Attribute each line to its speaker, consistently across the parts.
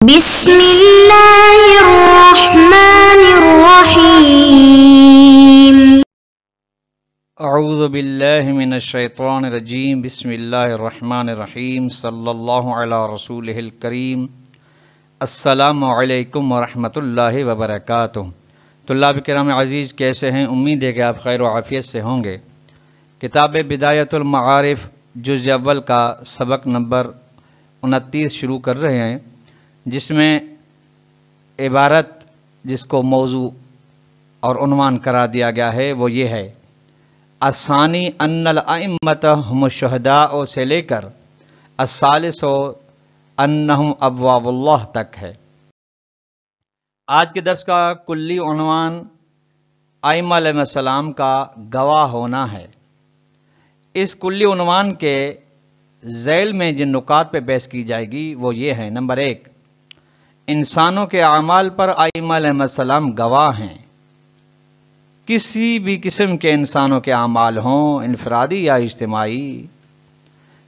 Speaker 1: بسم اللہ الرحمن الرحیم
Speaker 2: اعوذ باللہ من الشیطان الرجیم بسم اللہ الرحمن الرحیم صلی اللہ علی رسولہ الکریم السلام علیکم ورحمۃ اللہ وبرکاتہ۔ طلاب کرام عزیز، کیسے ہیں؟ امید ہے کہ آپ خیر و عافیت سے ہوں گے۔ کتاب بدایت المعارف جز اول کا سبق نمبر 29 شروع کر رہے ہیں، جس میں عبارت جس کو موضوع اور عنوان قرار دیا گیا ہے وہ یہ ہے: الثانی ان الائمۃ هم الشہداء سے لے کر الثالث انہم ابواب اللہ تک ہے۔ آج کے درس کا کلی عنوان ائمہ علیہ السلام کا گواہ ہونا ہے۔ اس کلی عنوان کے ذیل میں جن نکات پہ بحث کی جائے گی وہ یہ ہے: نمبر 1، انسانوں کے اعمال پر ائمہ علیہ السلام گواہ ہیں۔ کسی بھی قسم کے انسانوں کے اعمال ہوں، انفرادی یا اجتماعی،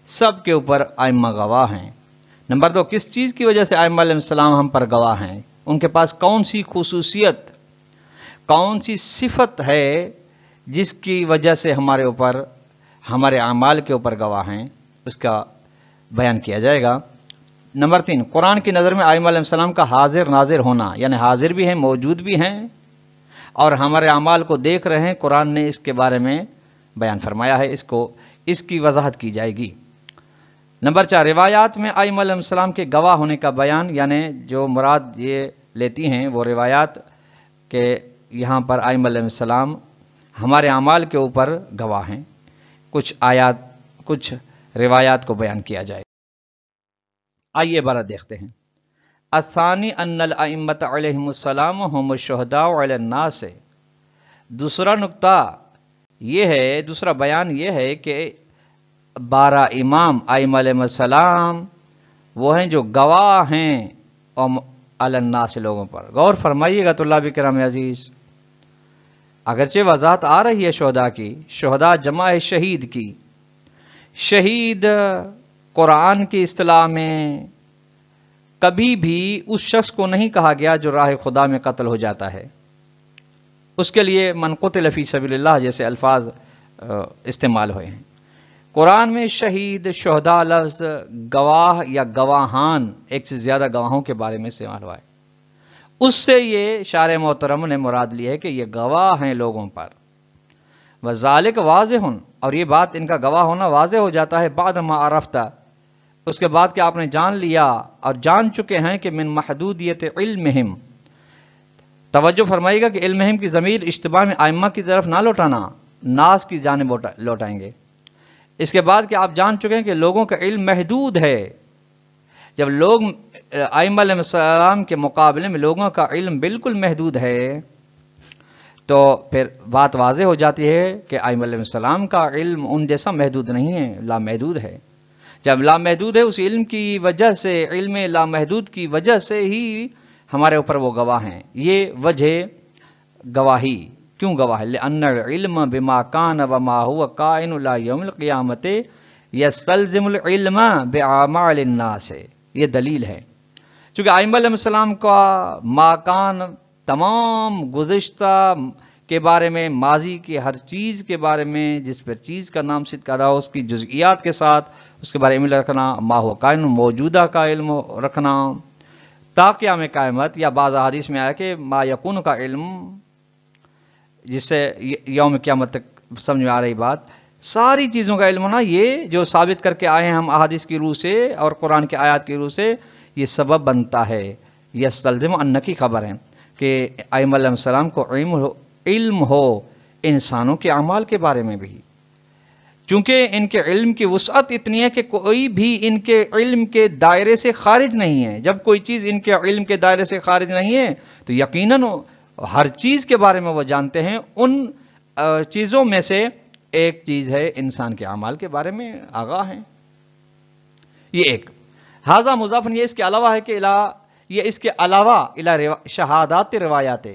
Speaker 2: سب کے اوپر ائمہ گواہ ہیں۔ نمبر 2، کس چیز کی وجہ سے ائمہ علیہ السلام ہم پر گواہ ہیں؟ ان کے پاس کون سی خصوصیت، کون سی صفت ہے جس کی وجہ سے ہمارے اوپر، ہمارے اعمال کے اوپر گواہ ہیں، اس کا بیان کیا جائے گا۔ نمبر 3، قرآن کی نظر میں ائمہ علیہ السلام کا حاضر ناظر ہونا، یعنی حاضر بھی ہیں، موجود بھی ہیں اور ہمارے اعمال کو دیکھ رہے ہیں۔ قرآن نے اس کے بارے میں بیان فرمایا ہے، اس کی وضاحت کی جائے گی۔ نمبر 4، روایات میں ائمہ علیہ السلام کے گواہ ہونے کا بیان، یعنی جو مراد یہ لیتی ہیں وہ روایات کے یہاں پر ائمہ علیہ السلام ہمارے اعمال کے اوپر گواہ ہیں۔ کچھ آیات، کچھ روایات کو بیان کیا جائے۔ آئیے عبارت دیکھتے ہیں۔ الثانی ان الائمۃ علیہم السلام هم الشہداء علی الناس۔ دوسرا نقطہ یہ ہے، دوسرا بیان یہ ہے کہ 12 امام ائمہ علیہ السلام وہ ہیں جو گواہ ہیں علی الناس، لوگوں پر۔ غور فرمائیے گا طلاب کرام عزیز، اگرچہ وضاحت آ رہی ہے شہداء کی، شہداء جمع ہے شہید کی۔ شہید قرآن کی اصطلاح میں کبھی بھی اس شخص کو نہیں کہا گیا جو راہ خدا میں قتل ہو جاتا ہے۔ اس کے لیے من قتل فی سبیل اللہ جیسے الفاظ استعمال ہوئے ہیں۔ قرآن میں شہید، شہداء لفظ گواہ یا گواہان، ایک سے زیادہ گواہوں کے بارے میں استعمال ہوا ہے۔ اس سے یہ شارع محترم نے مراد لی ہے کہ یہ گواہ ہیں لوگوں پر۔ وذالک واضح، اور یہ بات ان کا گواہ ہونا واضح ہو جاتا ہے بعد ما عرفت، اس کے بعد کہ آپ نے جان لیا اور جان چکے ہیں کہ من محدودیت علمہم۔ توجہ فرمائیے گا کہ علمہم کی ضمیر اشتباہ میں ائمہ کی طرف نہ لوٹانا، ناس کی جانب لوٹائیں گے۔ اس کے بعد کہ آپ جان چکے ہیں کہ لوگوں کا علم محدود ہے۔ جب لوگ ائمہ علیہ السلام کے مقابلے میں لوگوں کا علم بالکل محدود ہے تو پھر بات واضح ہو جاتی ہے کہ ائمہ علیہ السلام کا علم ان جیسا محدود نہیں ہے، لامحدود ہے۔ جب لامحدود ہے، اس علم کی وجہ سے، علم لامحدود کی وجہ سے ہی ہمارے اوپر وہ گواہ ہیں۔ یہ وجہ گواہی کیوں گواہ ہے؟ لأن العلم بما کان وما هو کائن الى یوم القیامت یستلزم العلم باعمال الناس۔ یہ دلیل ہے، چونکہ ائمہ علیہ السلام کا ماکان، تمام گزشتہ کے بارے میں، ماضی کی ہر چیز کے بارے میں، جس پر چیز کا نام صدق ادا ہو، اس کی جزئیات کے ساتھ اس کے بارے میں علم رکھنا، ما ہو کائن، موجودہ کا علم رکھنا تا قیام قیامت، یا بعض احادیث میں آیا کہ ما یکون کا علم، جس سے یوم قیامت تک سمجھ میں آ رہی بات، ساری چیزوں کا علم ہونا، یہ جو ثابت کر کے آئے ہیں ہم احادیث کی روح سے اور قرآن کے آیات کی روح سے، یہ سبب بنتا ہے، یستلزم ان کی خبر ہے کہ ائمہ علیہ السلام کو علم ہو انسانوں کے اعمال کے بارے میں بھی، چونکہ ان کے علم کی وسعت اتنی ہے کہ کوئی بھی ان کے علم کے دائرے سے خارج نہیں ہے۔ جب کوئی چیز ان کے علم کے دائرے سے خارج نہیں ہے تو یقیناً ہر چیز کے بارے میں وہ جانتے ہیں۔ ان چیزوں میں سے ایک چیز ہے انسان کے اعمال کے بارے میں آگاہ ہیں۔ یہ ایک ھذا مضاف، یہ اس کے علاوہ ہے کہ یہ اس کے علاوہ شہادات روایات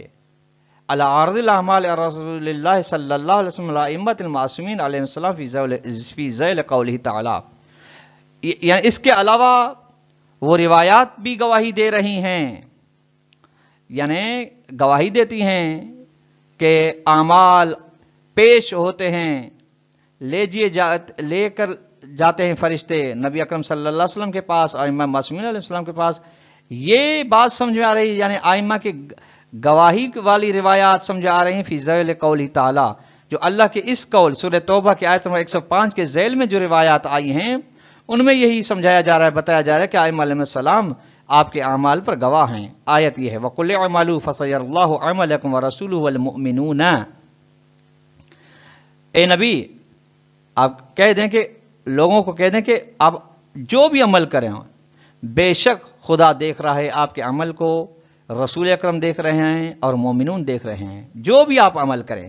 Speaker 2: علی عرض الاعمال رسول اللہ صلی اللہ علیہ وسلم ائمۃ المعصومین علیہ السلام فی ذیل قولہ تعالی، یعنی اس کے علاوہ وہ روایات بھی گواہی دے رہی ہیں، یعنی گواہی دیتی ہیں کہ اعمال پیش ہوتے ہیں، لے کر جاتے ہیں فرشتے نبی اکرم صلی اللہ علیہ وسلم کے پاس اور امام معصومین علیہ السلام کے پاس. یہ بات سمجھ میں آ رہی ہے، یعنی ائمہ کی گواہی والی روایات سمجھ آ رہی ہیں فی ذیل قول تعالی، جو اللہ کے اس قول سورہ توبہ کی آیت نمبر 105 کے ذیل میں جو روایات آئی ہیں ان میں یہی سمجھایا جا رہا ہے، بتایا جا رہا ہے کہ ائمہ علیہ السلام آپ کے اعمال پر گواہ ہیں. آیت یہ ہے وَقُلْ اعْمَلُوا فَسَيَرَى اللَّهُ عَمَلَكُمْ وَرَسُولُهُ وَالْمُؤْمِنُونَ. اے نبی آپ کہہ دیں کہ لوگوں کو کہہ دیں کہ آپ جو بھی عمل کریں بے شک خدا دیکھ رہا ہے آپ کے عمل کو، رسول اکرم دیکھ رہے ہیں اور مومنون دیکھ رہے ہیں. جو بھی آپ عمل کریں،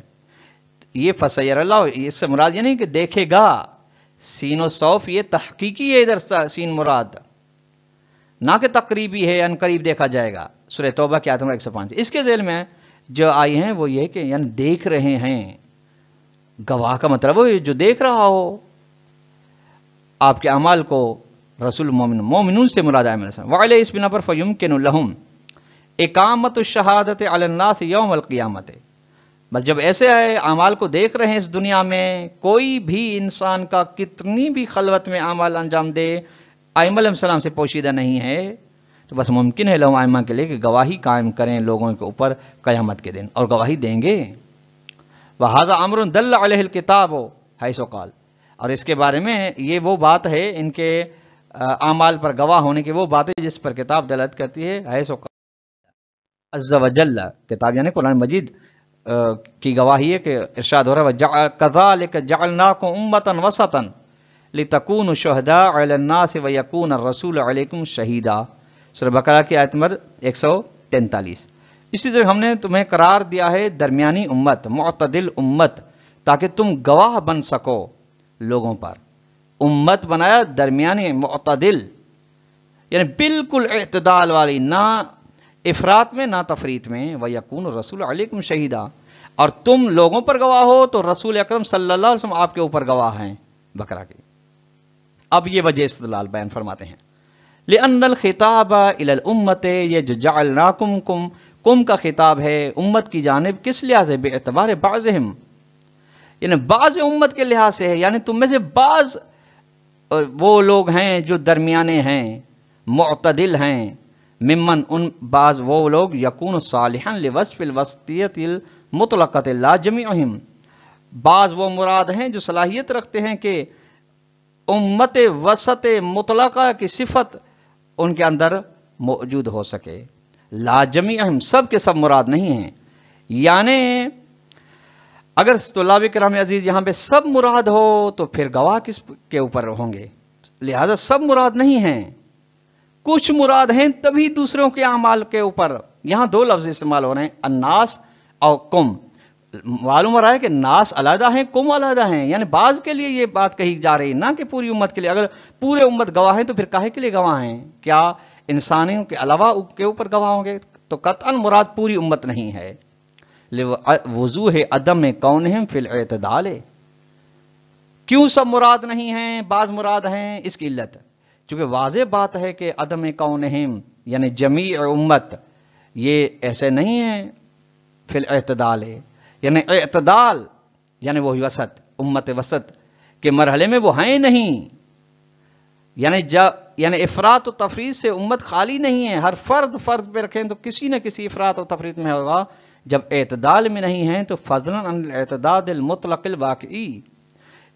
Speaker 2: یہ فسیر اللہ اس سے مراد یہ نہیں کہ دیکھے گا، سین و صوف یہ تحقیقی ہے، ادھر سین مراد نہ کہ تقریبی ہے، ان قریب دیکھا جائے گا. سورہ توبہ کی آیت نمبر 105 اس کے ذیل میں جو آئی ہیں وہ یہ کہ یعنی دیکھ رہے ہیں. گواہ کا مطلب وہ جو دیکھ رہا ہو آپ کے اعمال کو. رسول مومنون سے مراد ہے. وعلیہ اس بنا پر فیمکن لہم اقامت الشہادت علی الناس یوم القیامت. بس جب ایسے اعمال کو دیکھ رہے ہیں اس دنیا میں، کوئی بھی انسان کا کتنی بھی خلوت میں اعمال انجام دے ائمہ علیہ السلام سے پوشیدہ نہیں ہے، تو بس ممکن ہے لوگ ائمہ کے لیے کہ گواہی قائم کریں لوگوں کے اوپر قیامت کے دن، اور گواہی دیں گے. وَهَذَا أَمْرٌ دَلَّ عَلَيْهِ الْكِتَابُ حَيْثُ قَالَ. اور اس کے بارے میں یہ وہ بات ہے، ان کے اعمال پر گواہ ہونے کی وہ باتیں جس پر کتاب دلالت کرتی ہے. حیث عز وجل کتاب یعنی قرآن مجید کی گواہی ہے کہ ارشاد ہو رہا ہے كَذَلِكَ جَعَلْنَاكُمْ أُمَّةً وَسَطًا لِتَكُونُوا شُهَدَاءَ عَلَى النَّاسِ وَيَكُونَ الرَّسُولُ عَلَيْكُمْ شَهِيدًا. سورہ بقرہ کی آیت نمبر 143. اسی طرح ہم نے تمہیں قرار دیا ہے درمیانی امت، معتدل امت، تاکہ تم گواہ بن سکو لوگوں پر. امت بنایا درمیانی معتدل، یعنی بالکل اعتدال والی، نہ افراط میں نہ تفریط میں. وَيَكُونُ الرَّسُولُ عَلَيْكُمْ شَهِيدًا. اور تم لوگوں پر گواہ ہو تو رسول اکرم صلی اللہ علیہ وسلم آپ کے اوپر گواہ ہیں. بقرہ کی اب یہ وجہ استدلال بیان فرماتے ہیں. لِأَنَّ الْخِطَابَ إِلَى الْأُمَّةِ یہ جو جَعَلْنَاكُمْ کم کا خطاب ہے امت کی جانب، کس لحاظ ہے؟ باعتبار بعضہم، یعنی بعض امت کے لحاظ سے ہے، یعنی تم میں سے بعض وہ لوگ ہیں جو درمیانے ہیں، معتدل ہیں. ممن ان بعض وہ لوگ یکون صالحا لوصف الوسطیت المطلقۃ لا جميعهم، بعض وہ مراد ہیں جو صلاحیت رکھتے ہیں کہ امت وسط مطلقہ کی صفت ان کے اندر موجود ہو سکے. لا جميعهم سب کے سب مراد نہیں ہیں. یعنی اگر طلاب کرام عزیز یہاں پہ سب مراد ہو تو پھر گواہ کس کے اوپر ہوں گے؟ لہذا سب مراد نہیں ہیں، کچھ مراد ہیں تبھی دوسروں کے اعمال کے اوپر. یہاں دو لفظ استعمال ہو رہے ہیں، الناس اور کم. معلوم ہو رہا ہے کہ ناس علیحدہ ہیں، کم علیحدہ ہیں، یعنی بعض کے لیے یہ بات کہی جا رہی نہ کہ پوری امت کے لیے. اگر پورے امت گواہ ہیں تو پھر کاہے کے لیے گواہ ہیں؟ کیا انسانوں کے علاوہ کے اوپر گواہ ہوں گے؟ تو قطعاً مراد پوری امت نہیں ہے. وضوح عدم کونہم فی الاعتدال. کیوں سب مراد نہیں ہیں بعض مراد ہیں؟ اس کی علت چونکہ واضح بات ہے کہ عدم کونہم یعنی جمیع امت یہ ایسے نہیں ہیں فی الاعتدال ہے، یعنی اعتدال یعنی وہی وسط، امت وسط کے مرحلے میں وہ ہیں نہیں. یعنی افراط و تفریط سے امت خالی نہیں ہے. ہر فرد پہ رکھیں تو کسی نہ کسی افراط و تفریط میں ہوگا. جب اعتدال میں نہیں ہیں تو فضلاً عن الاعتداد المطلق الواقعی،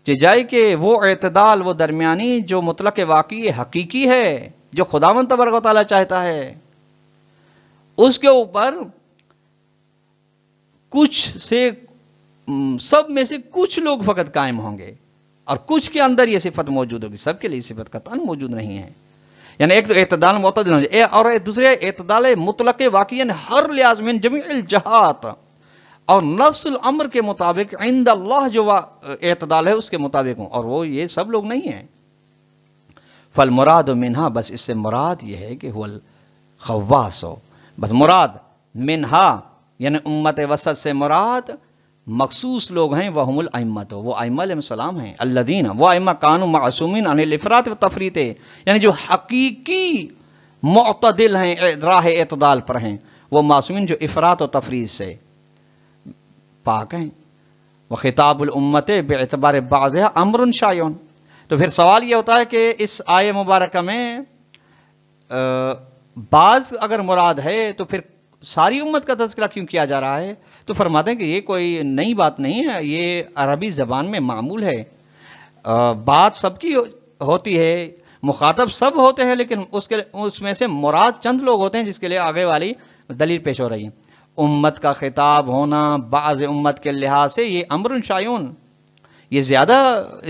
Speaker 2: جائے کہ وہ اعتدال وہ درمیانی جو مطلق واقعی حقیقی ہے، جو خداوند تبارک و تعالیٰ چاہتا ہے، اس کے اوپر کچھ سے سب میں سے کچھ لوگ فقط قائم ہوں گے اور کچھ کے اندر یہ صفت موجود ہوگی. سب کے لیے صفت قطعاً موجود نہیں ہے. یعنی ایک تو اعتدال معتدل ہے اور دوسرے اعتدال مطلق واقعی، یعنی ہر لحاظ میں جمیع الجہات اور نفس الامر کے مطابق عند اللہ جو اعتدال ہے اس کے مطابق ہوں، اور وہ یہ سب لوگ نہیں ہیں. فالمراد منہا بس اس سے مراد یہ ہے کہ هو الخواص ہو. بس مراد منہا یعنی امت وسط سے مراد مخصوص لوگ ہیں، وہم الائمۃ وہ ائمہ علیہ السلام ہیں. الذین وہ ائمہ کانوا معصومین عن الافراط والتفریط، یعنی جو حقیقی معتدل ہیں، راہ اعتدال پر ہیں، وہ معصومین جو افراط و تفریط سے پاک ہیں۔ وخطاب الامت باعتبار بعضها امر شائع۔ تو پھر سوال یہ ہوتا ہے کہ اس آیہ مبارکہ میں بعض اگر مراد ہے تو پھر ساری امت کا تذکرہ کیوں کیا جا رہا ہے؟ تو فرماتے ہیں کہ یہ کوئی نئی بات نہیں ہے، یہ عربی زبان میں معمول ہے، بات سب کی ہوتی ہے، مخاطب سب ہوتے ہیں، لیکن اس میں سے مراد چند لوگ ہوتے ہیں جس کے لیے آگے والی دلیل پیش ہو رہی ہے۔ امت کا خطاب ہونا بعض امت کے لحاظ سے یہ امر شائعون، یہ زیادہ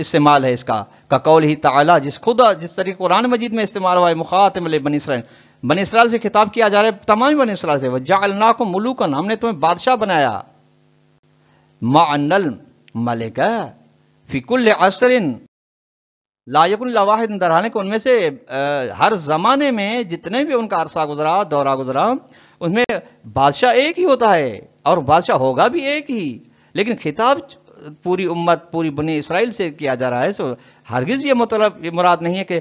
Speaker 2: استعمال ہے اس کا قول ہی تعالی، جس طریقے قرآن مجید میں استعمال ہوا ہے، مخاطب بنی اسرائیل، بنی اسرائیل سے خطاب کیا جا رہا ہے، تمام بنی اسرائیل سے، وَجَعَلْنَاكُمْ مُلُوكًا، ہم نے تمہیں بادشاہ بنایا، مَعَنَّ الْمَلِكَ فِي كُلِّ عَصْرٍ لا یکن الا واحد، درحالے کہ ان میں سے ہر زمانے میں جتنے بھی ان کا عرصہ گزرا، دورہ گزرا، اس میں بادشاہ ایک ہی ہوتا ہے اور بادشاہ ہوگا بھی ایک ہی، لیکن خطاب پوری امت، پوری بنی اسرائیل سے کیا جا رہا ہے۔ سو ہرگز یہ مطلب، یہ مراد نہیں ہے کہ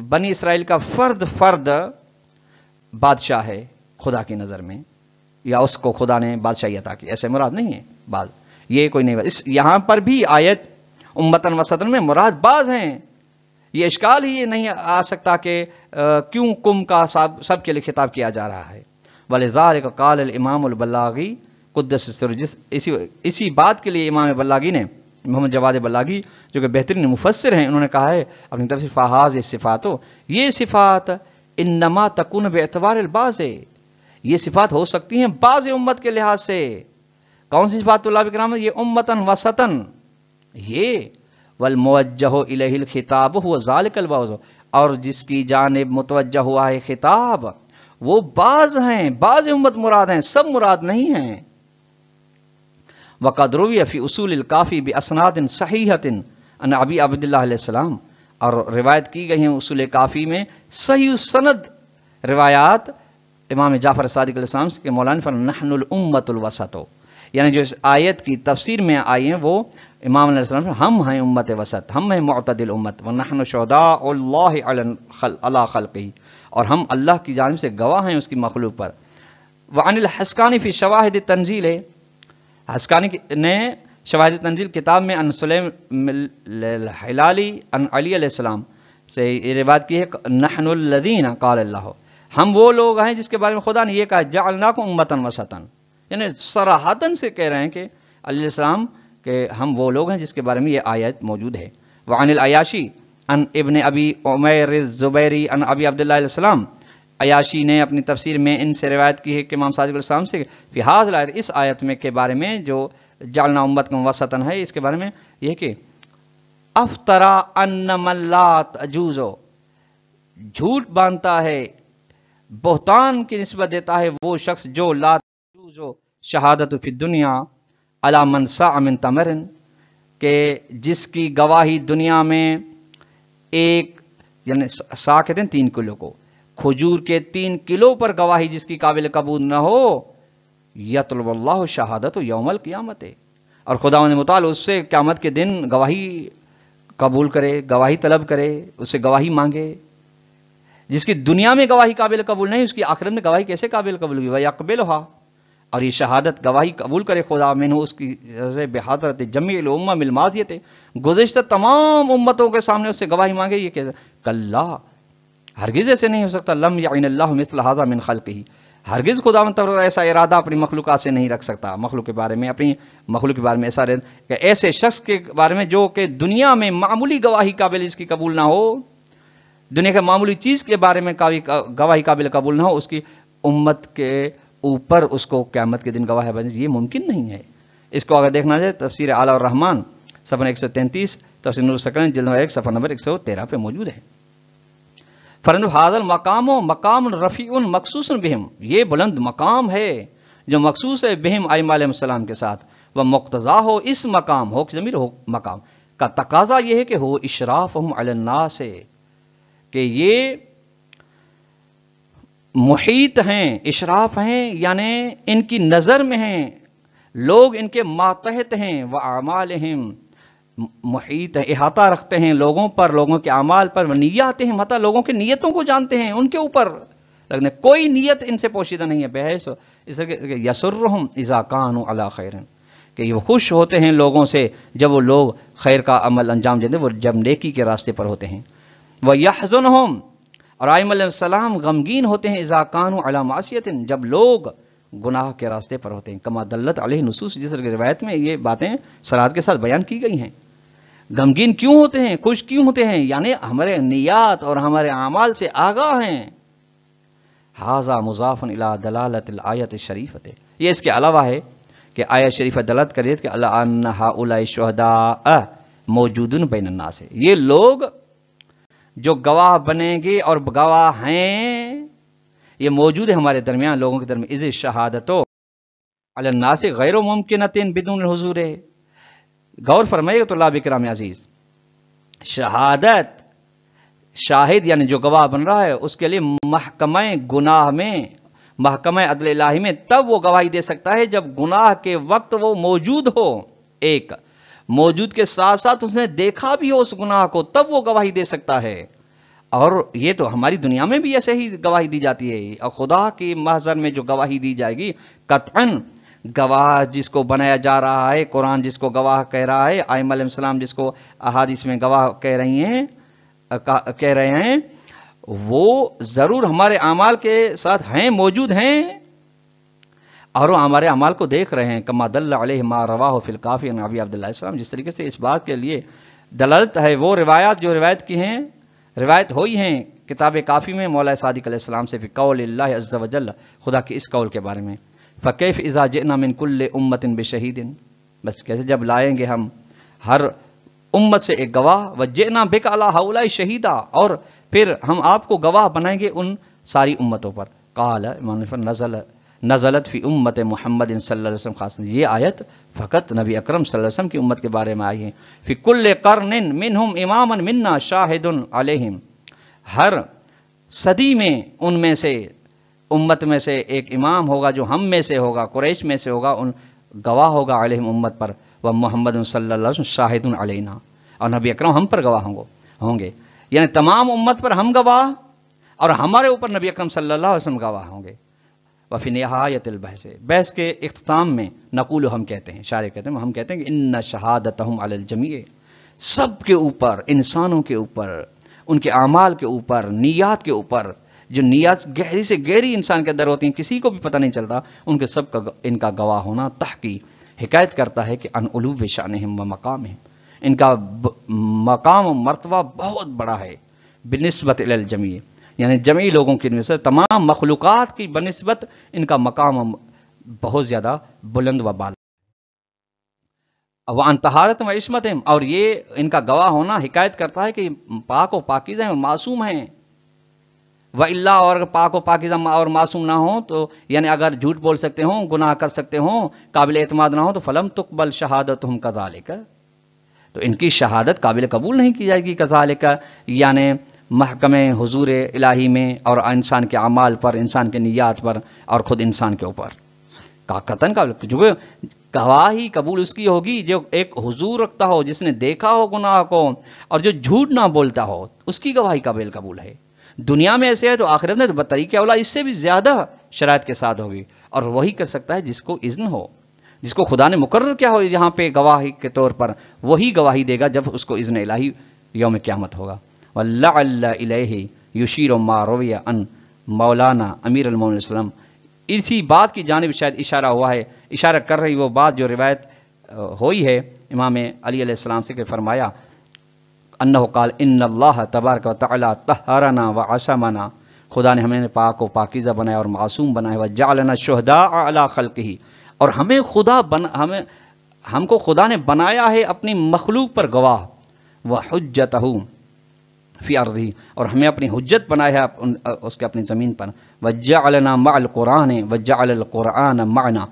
Speaker 2: بنی اسرائیل کا فرد بادشاہ ہے خدا کی نظر میں، یا اس کو خدا نے بادشاہی عطا کی، ایسے مراد نہیں ہے بعض، یہ کوئی نہیں بات۔ یہاں پر بھی آیت امتن وسطن میں مراد بعض ہیں، یہ اشکال ہی نہیں آ سکتا کہ کیوں کم کا سب کے لیے خطاب کیا جا رہا ہے۔ وَلِذَلِكَ قَالَ الْإِمَامُ الْبَلَّاغِي قُدَّسَ سِرُّهُ، اسی بات کے لیے امام بلاغی نے، محمد جواد بلاغی جو کہ بہترین مفسر ہیں، انہوں نے کہا ہے اپنی طرف سے فَهَٰذِهِ الصِّفَاتُ، یہ صفات انما تکون باعتبار البعض، یہ صفات ہو سکتی ہیں بعض امت کے لحاظ سے۔ کون سی صفات طلاب کرام؟ یہ امتن وسطن، یہ والموجہ الیہ الخطاب هو ذلک البعض، اور جس کی جانب متوجہ ہوا ہے خطاب وہ بعض ہیں، بعض امت مراد ہیں، سب مراد نہیں ہیں۔ وقد روی فی اصول الکافی باسناد صحیحۃ ان ابی عبداللہ علیہ السلام، اور روایت کی گئی ہیں اصول کافی میں صحیح سند روایات امام جعفر صادق علیہ السلام سے کہ مولانا فرماتے نحن الامۃ الوسط، یعنی جو اس آیت کی تفسیر میں آئی ہیں وہ امام علیہ السلام ہم ہیں امت وسط، ہم ہیں معتدل امت، ونحن شہداء اللہ علی خلقہ، اور ہم اللہ کی جانب سے گواہ ہیں اس کی مخلوق پر۔ وعن الحسکانی فی شواہد التنزیل، حسکانی نے شواہد تنزیل کتاب میں ان سلیم الحلالی ان علی علیہ السلام سے یہ روایت کی ہے نحن الذین قال اللہ، ہم وہ لوگ ہیں جس کے بارے میں خدا نے یہ کہا جعلناکم امۃ وسطا، یعنی صراحتاً سے کہہ رہے ہیں کہ علیہ السلام کہ ہم وہ لوگ ہیں جس کے بارے میں یہ آیت موجود ہے۔ وعن العیاشی ان ابن ابی عمیر الزبیری ان ابی عبداللہ علیہ السلام، عیاشی نے اپنی تفسیر میں ان سے روایت کی ہے کہ امام صادق علیہ السلام سے فی ھذ الآیت، اس آیت میں کے بارے میں جو جعلنا امتکم وسطا ہے، اس کے بارے میں یہ کہ افطرا ان من لا تجوز، جھوٹ باندھتا ہے، بہتان کی نسبت دیتا ہے وہ شخص جو لا تجوز شہادت فی الدنیا علی من ساع من تمر، کہ جس کی گواہی دنیا میں ایک، یعنی سا کہتے ہیں 3 کلو کو، کھجور کے 3 کلو پر گواہی جس کی قابل قبول نہ ہو، یطلب اللہ شہادت یوم القیامت، اور خداوند متعال اس سے قیامت کے دن گواہی قبول کرے، گواہی طلب کرے، اس سے گواہی مانگے۔ جس کی دنیا میں گواہی قابل قبول نہیں، اس کی آخرت میں گواہی کیسے قابل قبول ہوگی؟ وَيَقْبِلُهَا، اور یہ شہادت گواہی قبول کرے خدا میں اس کی بحضرت جمیع الامم الماضیۃ، گزشتہ تمام امتوں کے سامنے اس سے گواہی مانگے، یہ کہ کلا، ہرگز ایسے نہیں ہو سکتا، لم یعن اللہ مثل ھذا من خلقہ، ہرگز خدا مطلب ایسا ارادہ اپنی مخلوقات سے نہیں رکھ سکتا، مخلوق کے بارے میں، اپنی مخلوق کے بارے میں ایسا کہ ایسے شخص کے بارے میں جو کہ دنیا میں معمولی گواہی قابل اس کی قبول نہ ہو، دنیا کے معمولی چیز کے بارے میں گواہی قابل قبول نہ ہو، اس کی امت کے اوپر اس کو قیامت کے دن گواہ بنے، یہ ممکن نہیں ہے۔ اس کو اگر دیکھنا جائے تفسیر اعلی الرحمن صفحہ 133، تفسیر نور السکن جلد 1 صفحہ نمبر 113 پہ موجود ہے۔ فرند حاضر مقام و مقام رفیع مخصوص بہم، یہ بلند مقام ہے جو مخصوص ہے بہم ائمہ علیہ السلام کے ساتھ، وہ مقتضا ہو اس مقام، ہو ضمیر ہو مقام کا تقاضا یہ ہے کہ ہو اشرافہم علی الناس، کہ یہ محیط ہیں، اشراف ہیں، یعنی ان کی نظر میں ہیں، لوگ ان کے ماتحت ہیں، وَأَعْمَالِهِمْ محیط ہے، احاطہ رکھتے ہیں لوگوں پر، لوگوں کے اعمال پر، وَنِيَّاتِهِمْ حتی لوگوں کے نیتوں کو جانتے ہیں، ان کے اوپر لیکن کوئی نیت ان سے پوشیدہ نہیں ہے، بحیث اس طرح یسرہم اذا کانوا علی خیر، کہ وہ خوش ہوتے ہیں لوگوں سے جب وہ لوگ خیر کا عمل انجام دیتے ہیں، وہ جب نیکی کے راستے پر ہوتے ہیں۔ وَيَحْزُنُهُمْ، اور آئمہ علیہ السلام غمگین ہوتے ہیں اذا کانوا علی معصیۃ، جب لوگ گناہ کے راستے پر ہوتے ہیں، کما دلت علیہ نصوص، جس طرح کی روایت میں یہ باتیں صراحت کے ساتھ بیان کی گئی ہیں۔ غمگین کیوں ہوتے ہیں، خوش کیوں ہوتے ہیں؟ یعنی ہمارے نیات اور ہمارے اعمال سے آگاہ ہیں۔ ھذا مضاف الی دلالت الآیت الشریفۃ، یہ اس کے علاوہ ہے کہ آیت شریفہ دلالت کرے کہ اللہ ان ہؤلاء الشہداء موجود بین الناس، یہ لوگ جو گواہ بنیں گے اور گواہ ہیں یہ موجود ہے ہمارے درمیان، لوگوں کے درمیان۔ اذ شہادت علی الناس غیر ممکنۃ بدون الحضور، غور فرمائیے تو اللہ کرام عزیز، شہادت شاہد یعنی جو گواہ بن رہا ہے اس کے لیے محکمہ گناہ میں، محکمہ عدل الہی میں تب وہ گواہی دے سکتا ہے جب گناہ کے وقت وہ موجود ہو، ایک موجود کے ساتھ ساتھ اس نے دیکھا بھی ہو اس گناہ کو، تب وہ گواہی دے سکتا ہے۔ اور یہ تو ہماری دنیا میں بھی ایسے ہی گواہی دی جاتی ہے، اور خدا کی محضر میں جو گواہی دی جائے گی قطعاً گواہ جس کو بنایا جا رہا ہے، قرآن جس کو گواہ کہہ رہا ہے، ائمہ علیہ السلام جس کو احادیث میں گواہ کہہ رہے ہیں، وہ ضرور ہمارے اعمال کے ساتھ ہیں، موجود ہیں، اور وہ ہمارے اعمال کو دیکھ رہے ہیں۔ کما دل علیہ ما رواہ فی الکافی عن ابی عبداللہ السلام، جس طریقے سے اس بات کے لیے دلالت ہے وہ روایات جو روایت کی ہیں، روایت ہوئی ہیں کتاب کافی میں مولا صادق علیہ السلام سے، فی قول اللہ عز وجل، خدا کے اس قول کے بارے میں، فکیف اذا جئنا من کل امت بشہید، بس کیسے جب لائیں گے ہم ہر امت سے ایک گواہ، وجئنا بک علی ہؤلاء شہیدا، اور پھر ہم آپ کو گواہ بنائیں گے ان ساری امتوں پر۔ قال نزلت فی امت محمد صلی اللہ علیہ وسلم، خاص یہ آیت فقط نبی اکرم صلی اللہ علیہ وسلم کی امت کے بارے میں آئی ہے۔ فی کل قرن منہم اماما منا شاہد علیہم، ہر صدی میں ان میں سے امت میں سے ایک امام ہوگا جو ہم میں سے ہوگا، قریش میں سے ہوگا، ان گواہ ہوگا علیہم امت پر، وہ محمد صلی اللہ علیہ وسلم شاہد علینا، اور نبی اکرم ہم پر گواہ ہوں گے، یعنی تمام امت پر ہم گواہ اور ہمارے اوپر نبی اکرم صلی اللہ علیہ وسلم گواہ ہوں گے۔ وفی نہایت البحث، بحث کے اختتام میں نقول ہم کہتے ہیں، شارح کہتے ہیں، ہم کہتے ہیں کہ ان شہادتہم علی الجمیع، سب کے اوپر، انسانوں کے اوپر، ان کے اعمال کے اوپر، نیات کے اوپر، جو نیات گہری سے گہری انسان کے اندر ہوتی ہیں، کسی کو بھی پتہ نہیں چلتا، ان کے سب کا ان کا گواہ ہونا تحقیق حکایت کرتا ہے کہ ان علو شانہم و مقامہم، ان کا مقام و مرتبہ بہت بڑا ہے، بنسبت الی الجمیع، یعنی جمعی لوگوں کی نسبت، تمام مخلوقات کی بنسبت ان کا مقام بہت زیادہ بلند و بالا۔ وَعَن طَہَارَتٍ وَعِصْمَتٍ، اور یہ ان کا گواہ ہونا حکایت کرتا ہے کہ پاک و پاکیزہ ہیں، معصوم ہیں۔ وَإِلَّا، اور پاک و پاکیزہ اور معصوم نہ ہوں تو یعنی اگر جھوٹ بول سکتے ہوں، گناہ کر سکتے ہوں، قابل اعتماد نہ ہوں تو فَلَمْ تُقْبَلْ شَهَادَتُهُمْ كَذَلِكَ، تو ان کی شہادت قابل قبول نہیں کی جائے گی، كَذَلِكَ یعنی محکمہ حضور الہی میں، اور انسان کے اعمال پر، انسان کے نیات پر، اور خود انسان کے اوپر قطعاً قابل، جو گواہی قبول اس کی ہوگی جو ایک حضور رکھتا ہو، جس نے دیکھا ہو گناہ کو، اور جو جھوٹ نہ بولتا ہو، اس کی گواہی قابل قبول ہے۔ دنیا میں ایسے ہے تو آخرت میں تو بطریقہ اولا اس سے بھی زیادہ شرائط کے ساتھ ہوگی، اور وہی کر سکتا ہے جس کو اذن ہو، جس کو خدا نے مقرر کیا ہو یہاں پہ گواہی کے طور پر، وہی گواہی دے گا جب اس کو اذن الہی یوم قیامت ہوگا۔ وَلَعَلَّ إِلَيْهِ يُشِيرُ مَا رُوِيَ عَنْ مولانا امیر المومنین وسلم، اسی بات کی جانب شاید اشارہ ہوا ہے، اشارہ کر رہی وہ بات جو روایت ہوئی ہے امام علی علیہ السلام سے، کہ فرمایا انہ قال ان اللہ تبارک و تعالی طہرنا وعصمنا، خدا نے ہمیں پاک و پاکیزہ بنایا اور معصوم بنایا، وجعلنا شہداء علی خلقہ، اور ہم کو خدا نے بنایا ہے اپنی مخلوق پر گواہ، وحجتہ فی ارضہ، اور ہمیں اپنی حجت بنایا ہے اس کے اپنی زمین پر، وجعلنا مع القرآن وجعل القرآن معنا،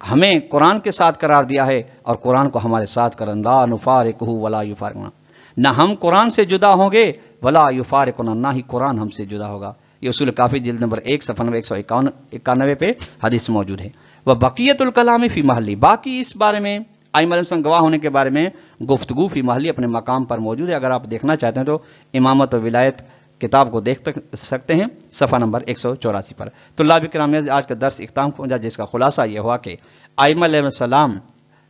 Speaker 2: ہمیں قرآن کے ساتھ قرار دیا ہے اور قرآن کو ہمارے ساتھ قرار، لا نفارقہ ولا یفارقنا، نہ ہم قرآن سے جدا ہوں گے، ولا یفارقنا، نہ ہی قرآن ہم سے جدا ہوگا۔ یہ اصول کافی جلد نمبر 1 صفحہ نمبر 191 پہ حدیث موجود ہے۔ وبقیت الکلام فی محلی، باقی اس بارے میں ائمہ علیہ السلام گواہ ہونے کے بارے میں گفتگو فی محلی اپنے مقام پر موجود ہے، اگر آپ دیکھنا چاہتے ہیں تو امامت و ولایت کتاب کو دیکھ سکتے ہیں صفحہ نمبر 184 پر۔ طلاب کرام، آج کا درس اختتام پہنچا، جس کا خلاصہ یہ ہوا کہ ائمہ علیہ السلام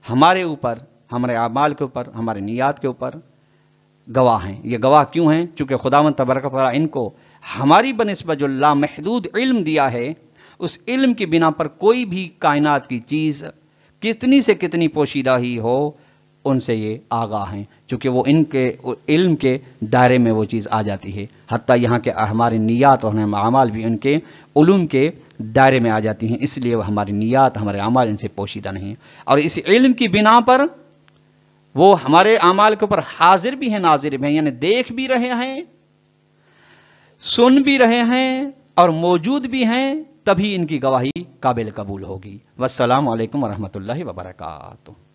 Speaker 2: ہمارے اوپر، ہمارے اعمال کے اوپر، ہمارے نیات کے اوپر گواہ ہیں۔ یہ گواہ کیوں ہیں؟ چونکہ خداوند تبارک و تعالیٰ ان کو ہماری بنسبت جو لامحدود علم دیا ہے، اس علم کی بنا پر کوئی بھی کائنات کی چیز کتنی سے کتنی پوشیدہ ہی ہو، ان سے یہ آگاہ ہیں، چونکہ وہ ان کے علم کے دائرے میں وہ چیز آ جاتی ہے۔ حتیٰ یہاں کے ہماری نیات اور ہمارے اعمال بھی ان کے علوم کے دائرے میں آ جاتی ہیں، اس لیے وہ ہماری نیات، ہمارے اعمال ان سے پوشیدہ نہیں ہیں۔ اور اس علم کی بنا پر وہ ہمارے اعمال کے اوپر حاضر بھی ہیں، ناظر بھی ہیں، یعنی دیکھ بھی رہے ہیں، سن بھی رہے ہیں اور موجود بھی ہیں، تبھی ان کی گواہی قابل قبول ہوگی۔ والسلام علیکم ورحمۃ اللہ وبرکاتہ۔